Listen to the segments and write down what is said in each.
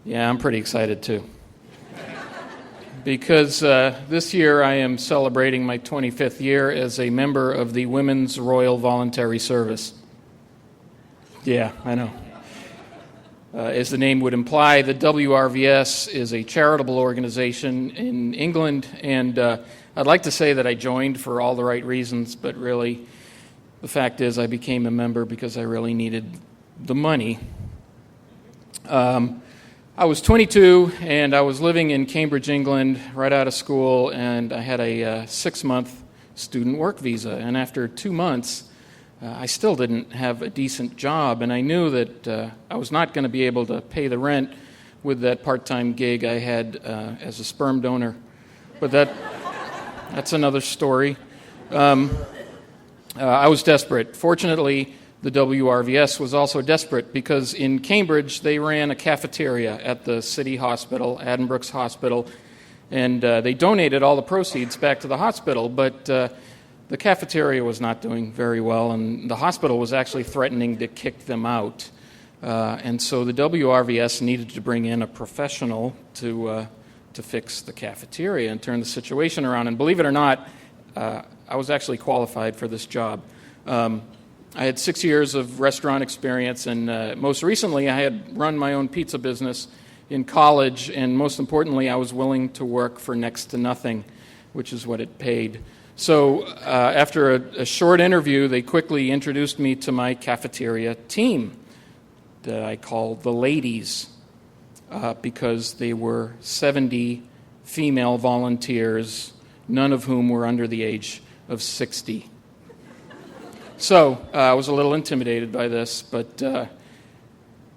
Yeah, I'm pretty excited too. Because this year I am celebrating my 25th year as a member of the Women's Royal Voluntary Service. Yeah, I know. As the name would imply, the WRVS is a charitable organization in England, and I'd like to say that I joined for all the right reasons, but really the fact is I became a member because I really needed the money. I was 22, and I was living in Cambridge, England, right out of school, and I had a 6-month student work visa. And after 2 months, I still didn't have a decent job, and I knew that I was not going to be able to pay the rent with that part-time gig I had as a sperm donor. But that's another story. I was desperate. Fortunately, the WRVS was also desperate because in Cambridge they ran a cafeteria at the city hospital, Addenbrooke's Hospital, and they donated all the proceeds back to the hospital, but the cafeteria was not doing very well, and the hospital was actually threatening to kick them out. And so the WRVS needed to bring in a professional to fix the cafeteria and turn the situation around. And believe it or not, I was actually qualified for this job. I had 6 years of restaurant experience, and most recently I had run my own pizza business in college, and most importantly, I was willing to work for next to nothing, which is what it paid. So after a short interview, they quickly introduced me to my cafeteria team that I called the ladies because they were 70 female volunteers, none of whom were under the age of 60. So I was a little intimidated by this, but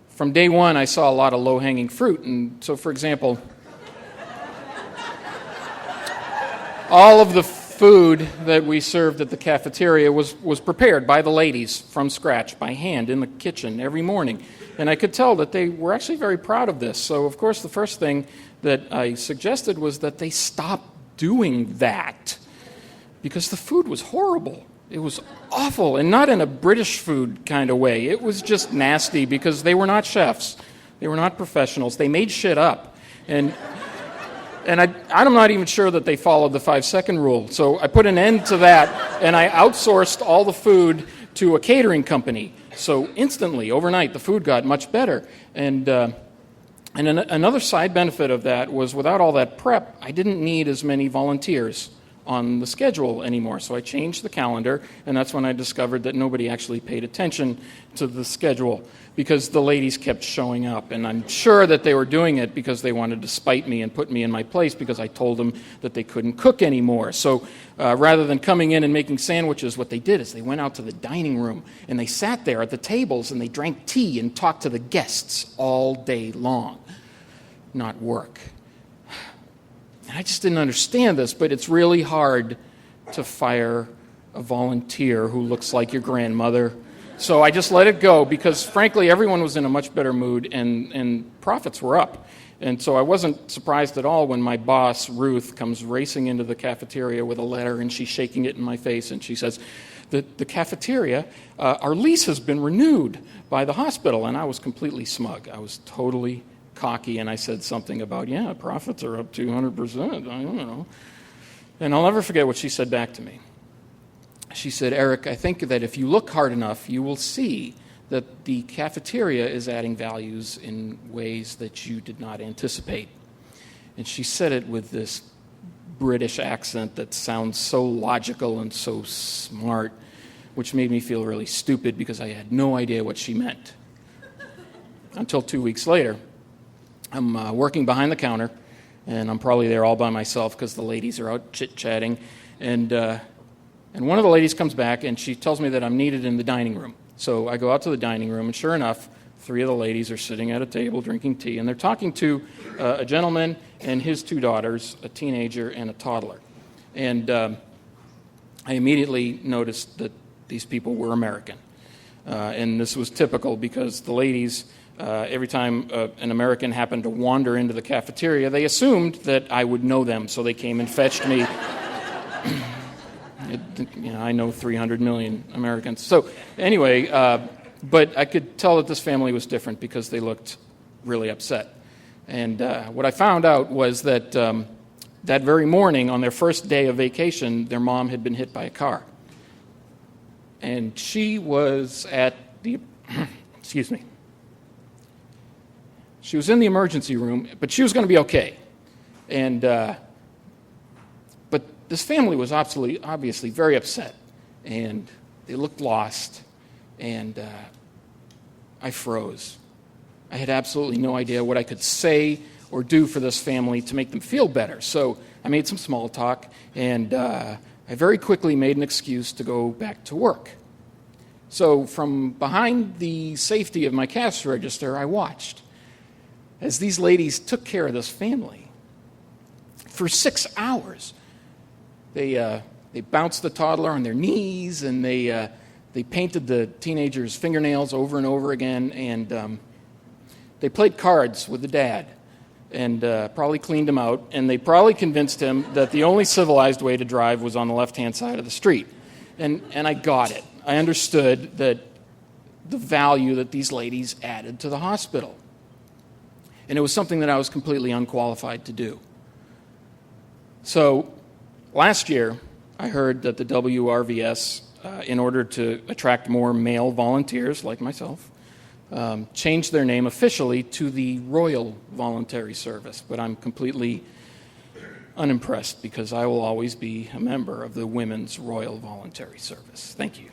from day one I saw a lot of low-hanging fruit. And so, for example, all of the food that we served at the cafeteria was prepared by the ladies from scratch, by hand, in the kitchen every morning. And I could tell that they were actually very proud of this. So, of course, the first thing that I suggested was that they stop doing that because the food was horrible. It was awful, and not in a British food kind of way. It was just nasty because they were not chefs. They were not professionals. They made shit up. And I'm not even sure that they followed the 5-second rule. So I put an end to that, and I outsourced all the food to a catering company. So instantly, overnight, the food got much better. And another side benefit of that was without all that prep, I didn't need as many volunteers on the schedule anymore. So I changed the calendar, and that's when I discovered that nobody actually paid attention to the schedule because the ladies kept showing up. And I'm sure that they were doing it because they wanted to spite me and put me in my place because I told them that they couldn't cook anymore. So rather than coming in and making sandwiches, what they did is they went out to the dining room and they sat there at the tables and they drank tea and talked to the guests all day long. Not work. And I just didn't understand this, but it's really hard to fire a volunteer who looks like your grandmother. So I just let it go because, frankly, everyone was in a much better mood and profits were up. And so I wasn't surprised at all when my boss, Ruth, comes racing into the cafeteria with a letter, and she's shaking it in my face, and she says, the cafeteria, our lease has been renewed by the hospital. And I was completely smug. I was totally cocky, and I said something about, yeah, profits are up 200%, I don't know. And I'll never forget what she said back to me. She said, Eric, I think that if you look hard enough, you will see that the cafeteria is adding values in ways that you did not anticipate. And she said it with this British accent that sounds so logical and so smart, which made me feel really stupid because I had no idea what she meant. Until 2 weeks later, I'm working behind the counter, and I'm probably there all by myself because the ladies are out chit-chatting. And one of the ladies comes back, and she tells me that I'm needed in the dining room. So I go out to the dining room, and sure enough, 3 of the ladies are sitting at a table drinking tea, and they're talking to a gentleman and his 2 daughters, a teenager and a toddler. And I immediately noticed that these people were American. And this was typical because the ladies... every time an American happened to wander into the cafeteria, they assumed that I would know them, so they came and fetched me. I know 300 million Americans. So anyway, but I could tell that this family was different because they looked really upset. And what I found out was that that very morning, on their first day of vacation, their mom had been hit by a car. And she was at the, excuse me, she was in the emergency room, but she was going to be okay. And, but this family was obviously very upset, and they looked lost, and I froze. I had absolutely no idea what I could say or do for this family to make them feel better. So I made some small talk, and I very quickly made an excuse to go back to work. So from behind the safety of my cash register, I watched as these ladies took care of this family for 6 hours. They bounced the toddler on their knees, and they painted the teenager's fingernails over and over again, and they played cards with the dad, and probably cleaned him out, and they probably convinced him that the only civilized way to drive was on the left-hand side of the street. And I got it. I understood that the value that these ladies added to the hospital. And it was something that I was completely unqualified to do. So last year, I heard that the WRVS, in order to attract more male volunteers like myself, changed their name officially to the Royal Voluntary Service. But I'm completely unimpressed because I will always be a member of the Women's Royal Voluntary Service. Thank you.